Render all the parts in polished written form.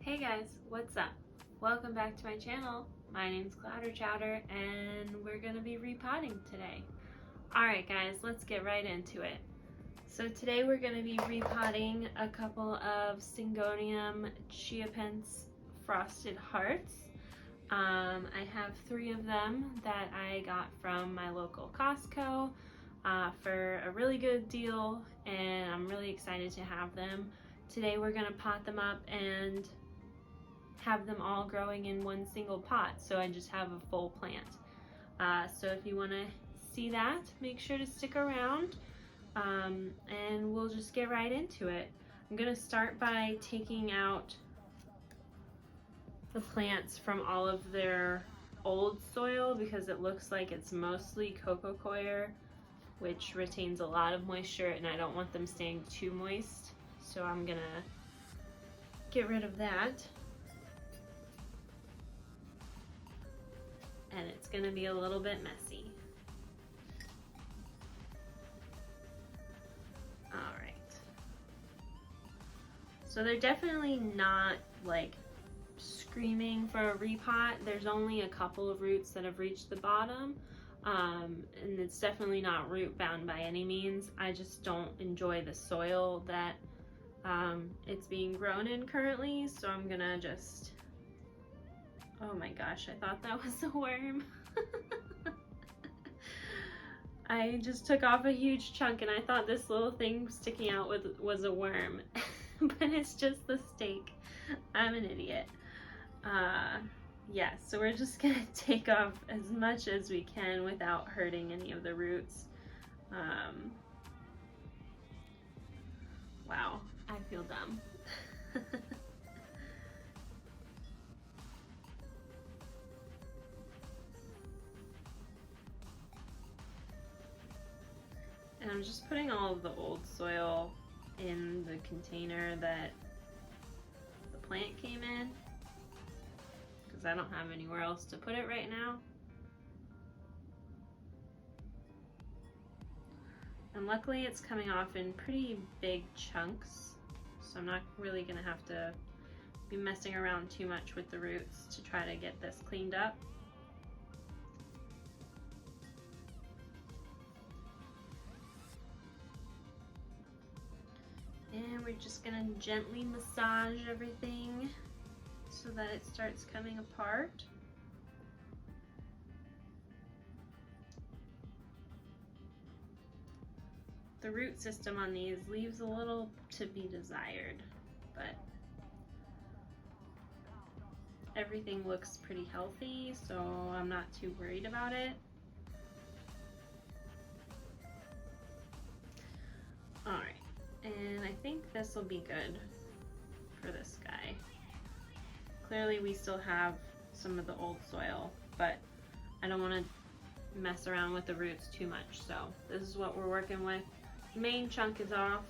Hey guys, what's up? Welcome back to my channel. My name's Clouder Chowder and we're gonna be repotting today. Alright guys, let's get right into it. So today we're gonna be repotting a couple of Syngonium Chia Pence Frosted Hearts. I have 3 of them that I got from my local Costco for a really good deal, and I'm really excited to have them. Today we're gonna pot them up and have them all growing in one single pot, so I just have a full plant. So if you want to see that, make sure to stick around, and we'll just get right into it. I'm going to start by taking out the plants from all of their old soil because it looks like it's mostly coco coir, which retains a lot of moisture, and I don't want them staying too moist, so I'm going to get rid of that. And it's going to be a little bit messy. Alright. So they're definitely not like screaming for a repot. There's only a couple of roots that have reached the bottom. And it's definitely not root bound by any means. I just don't enjoy the soil that it's being grown in currently. So I'm going to just... Oh my gosh, I thought that was a worm. I just took off a huge chunk and I thought this little thing sticking out was a worm. But it's just the stake. I'm an idiot. Yeah, so we're just gonna take off as much as we can without hurting any of the roots. Wow, I feel dumb. And I'm just putting all of the old soil in the container that the plant came in, because I don't have anywhere else to put it right now. And luckily it's coming off in pretty big chunks, so I'm not really going to have to be messing around too much with the roots to try to get this cleaned up. And we're just gonna gently massage everything so that it starts coming apart. The root system on these leaves a little to be desired, but everything looks pretty healthy, so I'm not too worried about it. Alright. And I think this will be good for this guy. Clearly we still have some of the old soil, but I don't want to mess around with the roots too much. So this is what we're working with. The main chunk is off.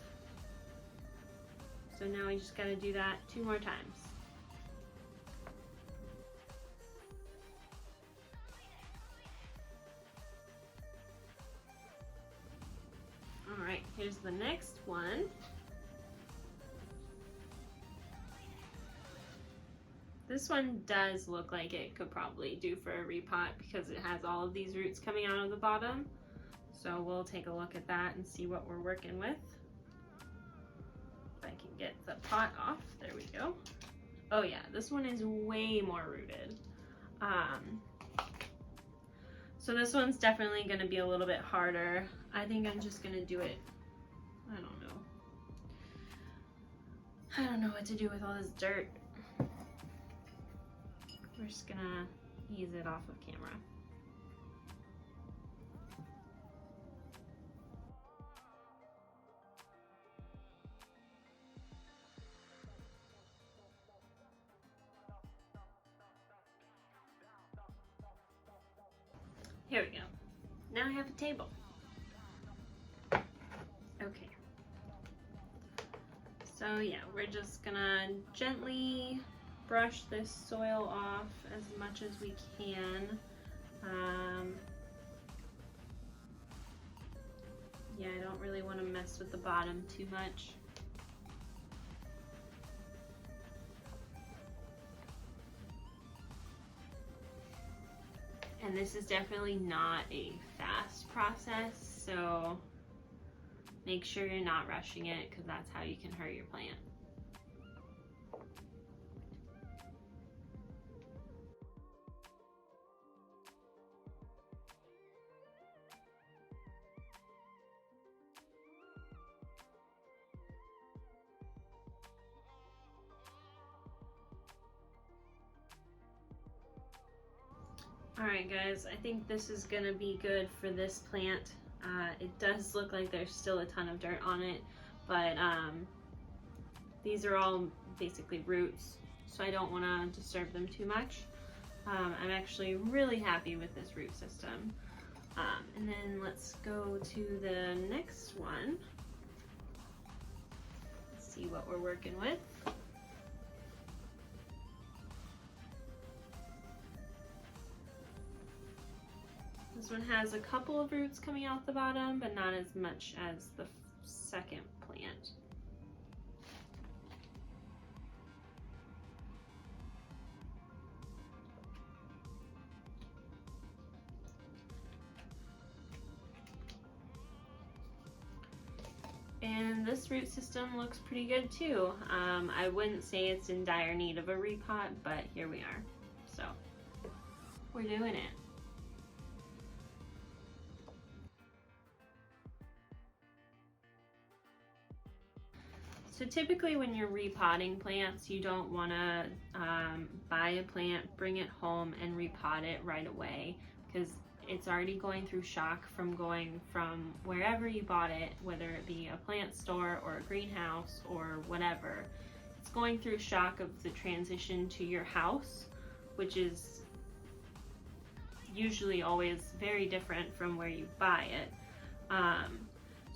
So now we just got to do that 2 more times. Alright, here's the next one. This one does look like it could probably do for a repot because it has all of these roots coming out of the bottom. So we'll take a look at that and see what we're working with. If I can get the pot off, there we go. Oh yeah, this one is way more rooted. So this one's definitely going to be a little bit harder. I think I'm just going to do it, I don't know what to do with all this dirt. We're just going to ease it off of camera. Here we go. Now I have a table. Okay. So yeah, we're just gonna gently brush this soil off as much as we can. Yeah, I don't really want to mess with the bottom too much. And this is definitely not a fast process, so make sure you're not rushing it, because that's how you can hurt your plant. Alright guys, I think this is going to be good for this plant. It does look like there's still a ton of dirt on it, but these are all basically roots, so I don't want to disturb them too much. I'm actually really happy with this root system. And then let's go to the next one. Let's see what we're working with. This one has a couple of roots coming out the bottom, but not as much as the second plant. And this root system looks pretty good too. I wouldn't say it's in dire need of a repot, but here we are. So we're doing it. So typically when you're repotting plants, you don't want to buy a plant, bring it home, and repot it right away, because it's already going through shock from going from wherever you bought it, whether it be a plant store or a greenhouse or whatever. It's going through shock of the transition to your house, which is usually always very different from where you buy it.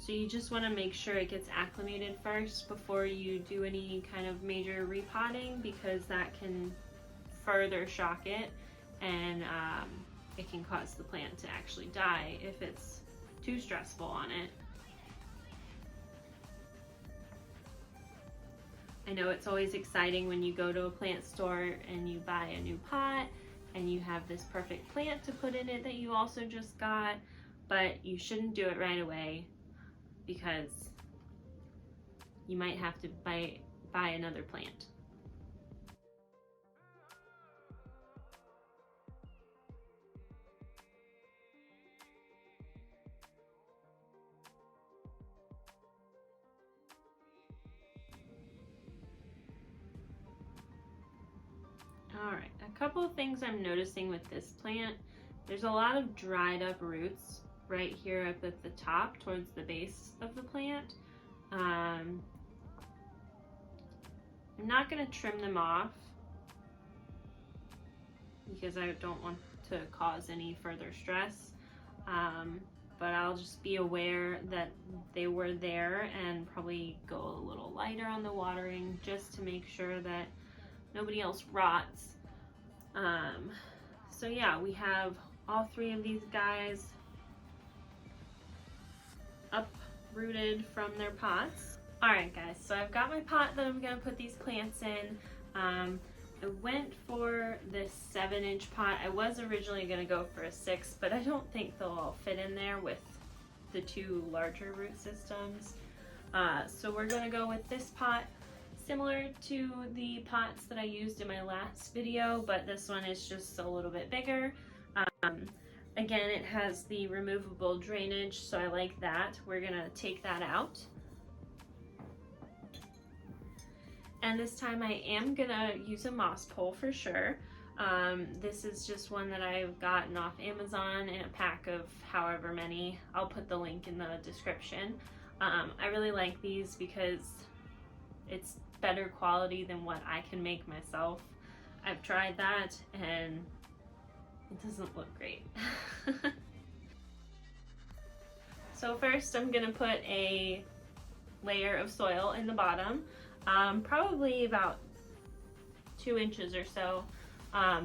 So you just want to make sure it gets acclimated first before you do any kind of major repotting, because that can further shock it, and it can cause the plant to actually die if it's too stressful on it. I know it's always exciting when you go to a plant store and you buy a new pot and you have this perfect plant to put in it that you also just got, but you shouldn't do it right away, because you might have to buy another plant. Alright, a couple of things I'm noticing with this plant. There's a lot of dried up roots right here up at the top towards the base of the plant. I'm not going to trim them off because I don't want to cause any further stress, but I'll just be aware that they were there and probably go a little lighter on the watering just to make sure that nobody else rots. So yeah, we have all three of these guys uprooted from their pots. Alright guys, so I've got my pot that I'm going to put these plants in. I went for this 7-inch pot. I was originally going to go for a 6, but I don't think they'll all fit in there with the two larger root systems. So we're going to go with this pot, similar to the pots that I used in my last video, but this one is just a little bit bigger. Again, it has the removable drainage, so I like that. We're gonna take that out. And this time I am gonna use a moss pole for sure. This is just one that I've gotten off Amazon in a pack of however many. I'll put the link in the description. I really like these because it's better quality than what I can make myself. I've tried that and it doesn't look great. So first I'm gonna put a layer of soil in the bottom, probably about 2 inches or so,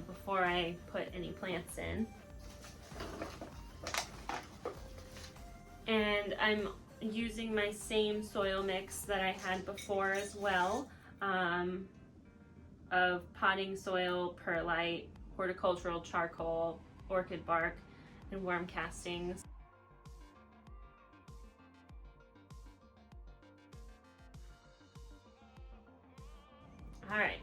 before I put any plants in. And I'm using my same soil mix that I had before as well, of potting soil, perlite, horticultural charcoal, orchid bark and worm castings. Alright,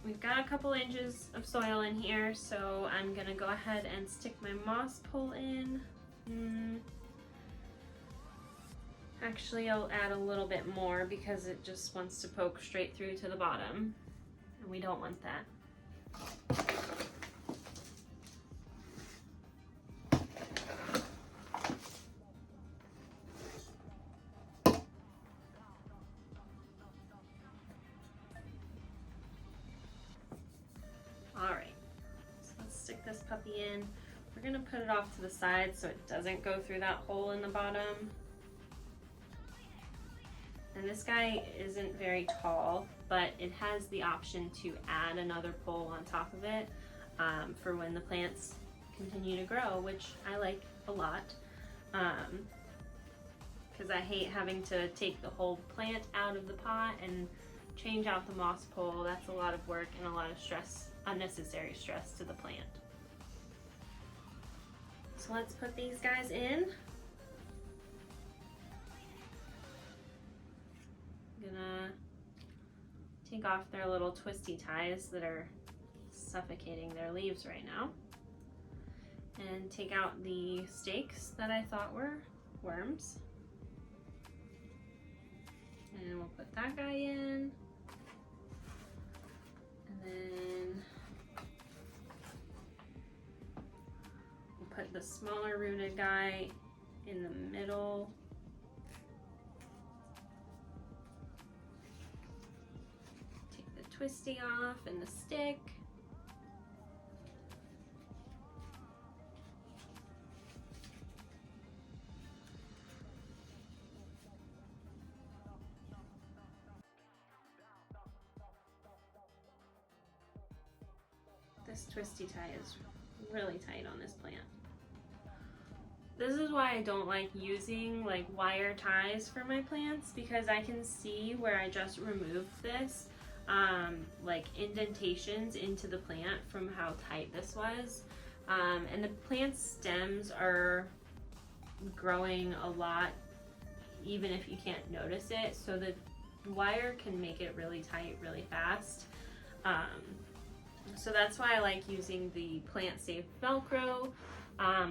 we've got a couple inches of soil in here, so I'm gonna go ahead and stick my moss pole in. Actually, I'll add a little bit more because it just wants to poke straight through to the bottom, and we don't want that. Alright, so let's stick this puppy in. We're gonna put it off to the side so it doesn't go through that hole in the bottom. And this guy isn't very tall, but it has the option to add another pole on top of it for when the plants continue to grow, which I like a lot, because I hate having to take the whole plant out of the pot and change out the moss pole. That's a lot of work and a lot of stress, unnecessary stress to the plant. So let's put these guys in. Gonna take off their little twisty ties that are suffocating their leaves right now, and take out the stakes that I thought were worms, and we'll put that guy in, and then we'll put the smaller rooted guy in the middle. Twisty off and the stick. This twisty tie is really tight on this plant. This is why I don't like using like wire ties for my plants, because I can see where I just removed this like indentations into the plant from how tight this was, and the plant's stems are growing a lot even if you can't notice it, so the wire can make it really tight really fast. So that's why I like using the plant safe Velcro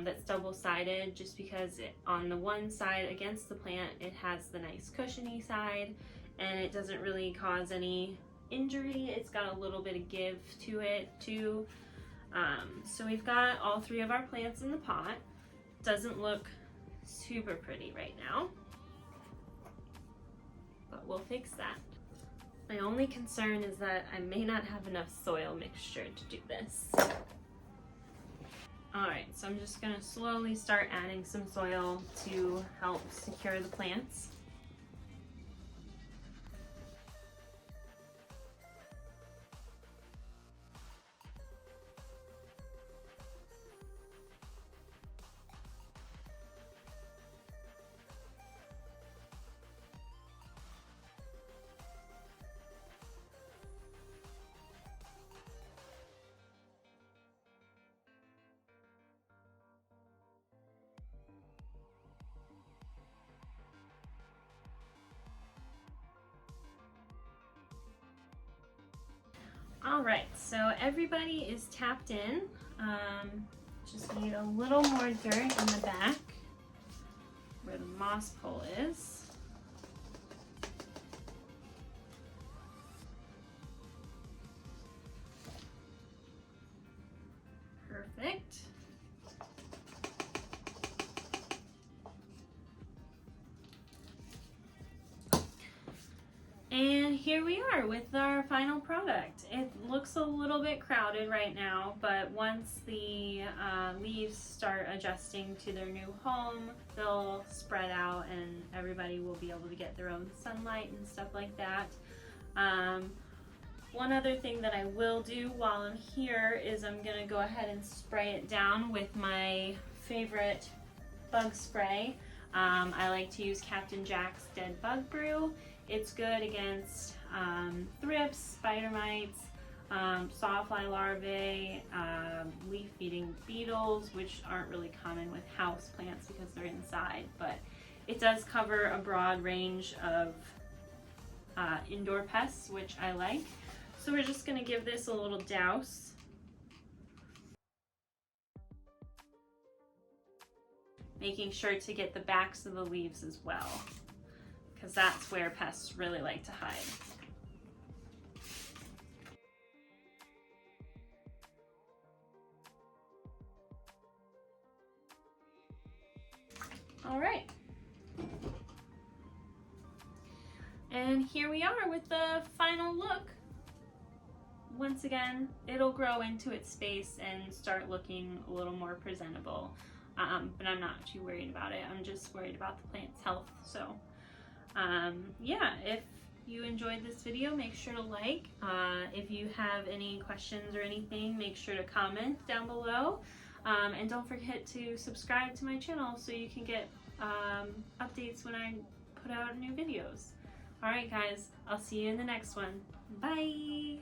that's double-sided, just because on the one side against the plant it has the nice cushiony side and it doesn't really cause any injury. It's got a little bit of give to it too. So we've got all three of our plants in the pot. Doesn't look super pretty right now, but we'll fix that. My only concern is that I may not have enough soil mixture to do this. Alright, so I'm just gonna slowly start adding some soil to help secure the plants. All right, so everybody is tapped in. Just need a little more dirt in the back where the moss pole is. Perfect. And here we are with our final product. It looks a little bit crowded right now, but once the leaves start adjusting to their new home, they'll spread out and everybody will be able to get their own sunlight and stuff like that. One other thing that I will do while I'm here is I'm gonna go ahead and spray it down with my favorite bug spray. I like to use Captain Jack's Dead Bug Brew. It's good against thrips, spider mites, sawfly larvae, leaf-eating beetles, which aren't really common with house plants because they're inside, but it does cover a broad range of indoor pests, which I like. So we're just going to give this a little douse. Making sure to get the backs of the leaves as well, because that's where pests really like to hide. All right. And here we are with the final look. Once again, it'll grow into its space and start looking a little more presentable. But I'm not too worried about it. I'm just worried about the plant's health. So yeah, if you enjoyed this video, make sure to like. If you have any questions or anything, make sure to comment down below. And don't forget to subscribe to my channel so you can get updates when I put out new videos. Alright guys, I'll see you in the next one. Bye!